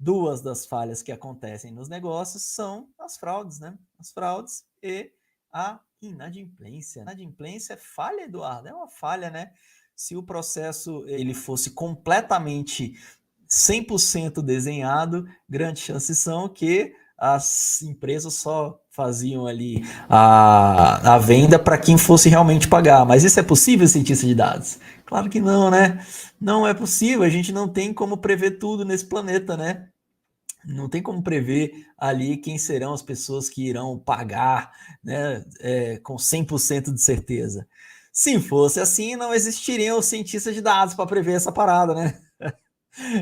duas das falhas que acontecem nos negócios são as fraudes, né? As fraudes e a inadimplência. Inadimplência é falha, Eduardo, é uma falha, né? Se o processo ele fosse completamente 100% desenhado, grandes chances são que as empresas só faziam ali a venda para quem fosse realmente pagar. Mas isso é possível, cientista de dados? Claro que não, né? Não é possível, a gente não tem como prever tudo nesse planeta, né? Não tem como prever ali quem serão as pessoas que irão pagar, né, com 100% de certeza. Se fosse assim, não existiriam os cientistas de dados para prever essa parada, né?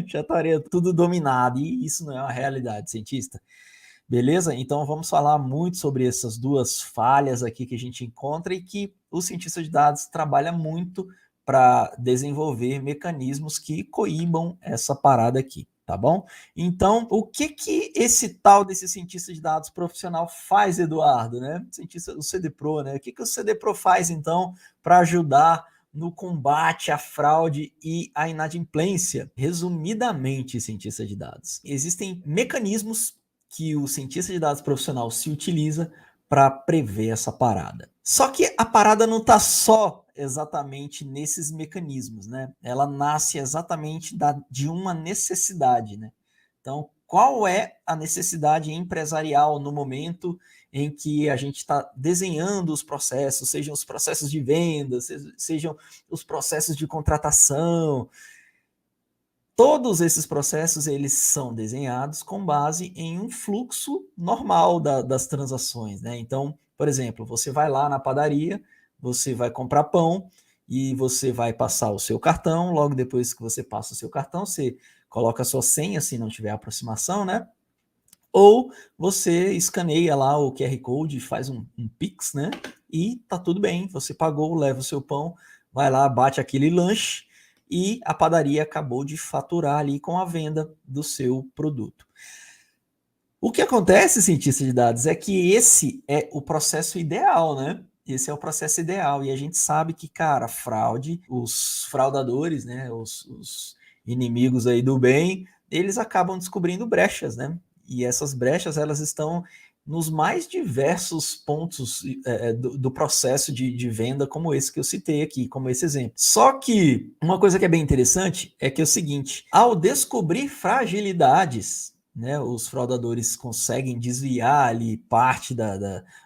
Já estaria tudo dominado, e isso não é uma realidade, cientista. Beleza? Então vamos falar muito sobre essas duas falhas aqui que a gente encontra e que o cientista de dados trabalha muito para desenvolver mecanismos que coíbam essa parada aqui, tá bom? Então, o que esse tal desse cientista de dados profissional faz, Eduardo, né? O CDPRO, né? O que o CDPRO faz, então, para ajudar no combate à fraude e à inadimplência? Resumidamente, cientista de dados, existem mecanismos que o cientista de dados profissional se utiliza para prever essa parada. Só que a parada não está só exatamente nesses mecanismos, né? Ela nasce exatamente de uma necessidade, né? Então, qual é a necessidade empresarial no momento em que a gente está desenhando os processos, sejam os processos de venda, sejam os processos de contratação? Todos esses processos eles são desenhados com base em um fluxo normal das transações, né? Então, por exemplo, você vai lá na padaria, você vai comprar pão e você vai passar o seu cartão. Logo depois que você passa o seu cartão, você coloca a sua senha, se não tiver aproximação, né? Ou você escaneia lá o QR Code, faz um Pix, né? E tá tudo bem, você pagou, leva o seu pão, vai lá, bate aquele lanche e a padaria acabou de faturar ali com a venda do seu produto. O que acontece, cientista de dados, é que esse é o processo ideal, né? Esse é o processo ideal. E a gente sabe que, cara, fraude, os fraudadores, né? Os inimigos aí do bem, eles acabam descobrindo brechas, né? E essas brechas, elas estão nos mais diversos pontos do processo de venda, como esse que eu citei aqui, como esse exemplo. Só que uma coisa que é bem interessante é que é o seguinte: ao descobrir fragilidades, né, os fraudadores conseguem desviar ali parte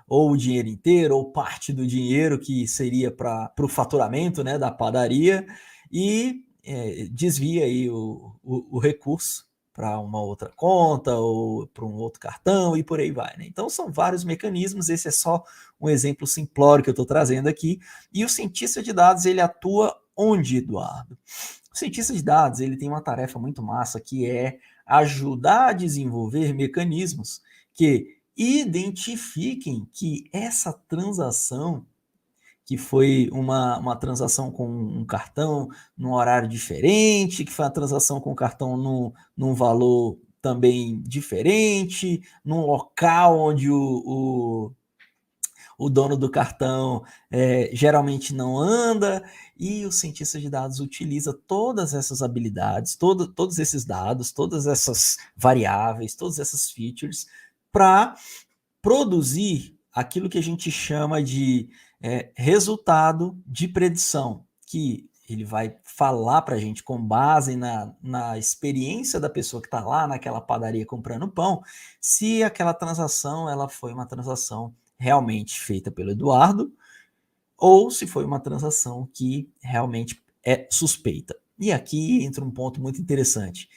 ou o dinheiro inteiro, ou parte do dinheiro que seria para o faturamento, né, da padaria, e desvia aí o recurso para uma outra conta ou para um outro cartão e por aí vai, né? Então são vários mecanismos, esse é só um exemplo simplório que eu estou trazendo aqui. E o cientista de dados, ele atua onde, Eduardo? O cientista de dados, ele tem uma tarefa muito massa, que é ajudar a desenvolver mecanismos que identifiquem que essa transação, que foi uma transação com um cartão num horário diferente, que foi uma transação com cartão num valor também diferente, num local onde o dono do cartão geralmente não anda, e o cientista de dados utiliza todas essas habilidades, todos esses dados, todas essas variáveis, todas essas features, para produzir aquilo que a gente chama de resultado de predição, que ele vai falar para a gente com base na experiência da pessoa que está lá naquela padaria comprando pão, se aquela transação ela foi uma transação realmente feita pelo Eduardo, ou se foi uma transação que realmente é suspeita. E aqui entra um ponto muito interessante.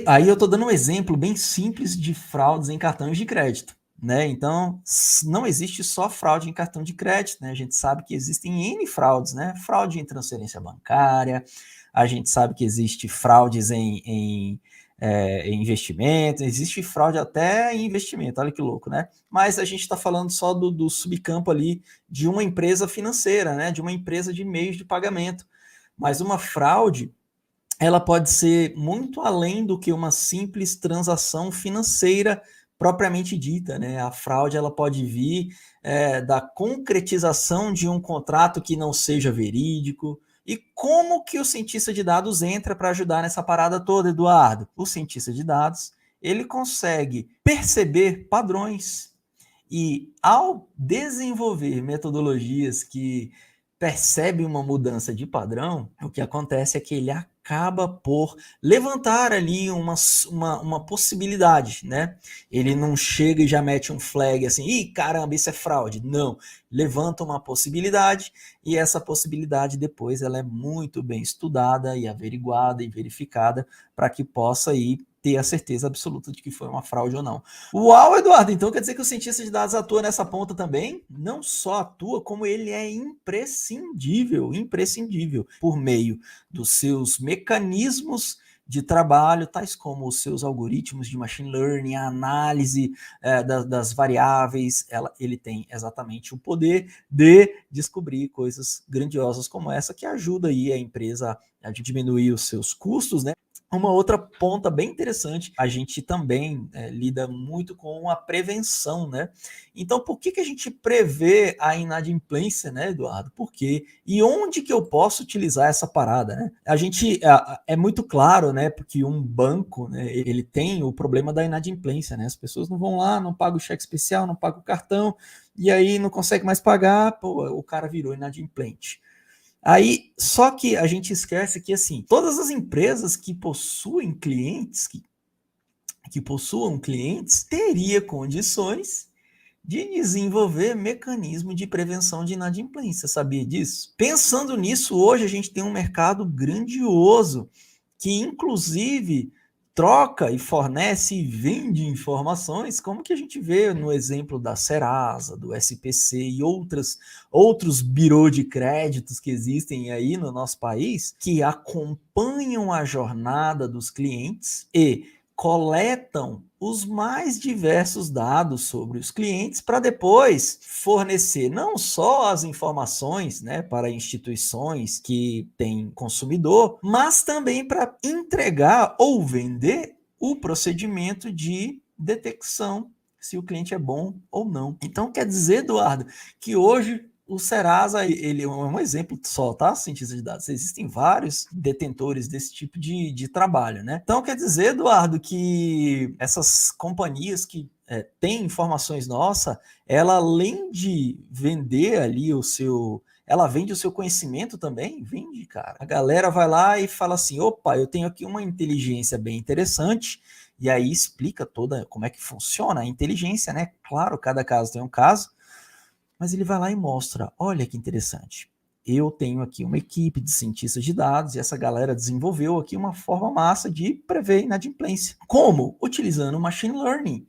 Aí eu estou dando um exemplo bem simples de fraudes em cartões de crédito, né? Então, não existe só fraude em cartão de crédito, né? A gente sabe que existem N fraudes, né? Fraude em transferência bancária, a gente sabe que existe fraudes em investimento, existe fraude até em investimento, olha que louco, né? Mas a gente está falando só do subcampo ali de uma empresa financeira, né? De uma empresa de meios de pagamento. Mas uma fraude, ela pode ser muito além do que uma simples transação financeira propriamente dita, né? A fraude ela pode vir da concretização de um contrato que não seja verídico, E como que o cientista de dados entra para ajudar nessa parada toda, Eduardo? O cientista de dados, ele consegue perceber padrões e, ao desenvolver metodologias que percebem uma mudança de padrão, o que acontece é que ele acaba por levantar ali uma possibilidade, né? Ele não chega e já mete um flag assim, ih, caramba, isso é fraude. Não, levanta uma possibilidade e essa possibilidade depois ela é muito bem estudada e averiguada e verificada para que possa aí ter a certeza absoluta de que foi uma fraude ou não. Uau, Eduardo, então quer dizer que o cientista de dados atua nessa ponta também? Não só atua, como ele é imprescindível, imprescindível, por meio dos seus mecanismos de trabalho, tais como os seus algoritmos de machine learning, a análise das variáveis, ele tem exatamente o poder de descobrir coisas grandiosas como essa, que ajuda aí a empresa a diminuir os seus custos, né? Uma outra ponta bem interessante, a gente também lida muito com a prevenção, né? Então, por que a gente prevê a inadimplência, né, Eduardo? Por quê? E onde que eu posso utilizar essa parada, né? A gente, é muito claro, né, porque um banco, né, ele tem o problema da inadimplência, né? As pessoas não vão lá, não pagam o cheque especial, não pagam o cartão, e aí não consegue mais pagar, pô, o cara virou inadimplente. Aí, só que a gente esquece que, assim, todas as empresas que possuem clientes, que possuam clientes, teria condições de desenvolver mecanismo de prevenção de inadimplência, sabia disso? Pensando nisso, hoje a gente tem um mercado grandioso que, inclusive, troca e fornece e vende informações, como que a gente vê no exemplo da Serasa, do SPC e outros birô de créditos que existem aí no nosso país, que acompanham a jornada dos clientes e coletam os mais diversos dados sobre os clientes para depois fornecer não só as informações, né, para instituições que têm consumidor, mas também para entregar ou vender o procedimento de detecção se o cliente é bom ou não. Então quer dizer, Eduardo, que hoje o Serasa, ele é um exemplo só, tá? Cientista de dados. Existem vários detentores desse tipo de trabalho, né? Então, quer dizer, Eduardo, que essas companhias que têm informações nossas, ela além de vender ali ela vende o seu conhecimento também? Vende, cara. A galera vai lá e fala assim, opa, eu tenho aqui uma inteligência bem interessante, e aí explica toda como é que funciona a inteligência, né? Claro, cada caso tem um caso, mas ele vai lá e mostra, olha que interessante, eu tenho aqui uma equipe de cientistas de dados e essa galera desenvolveu aqui uma forma massa de prever inadimplência. Como? Utilizando machine learning.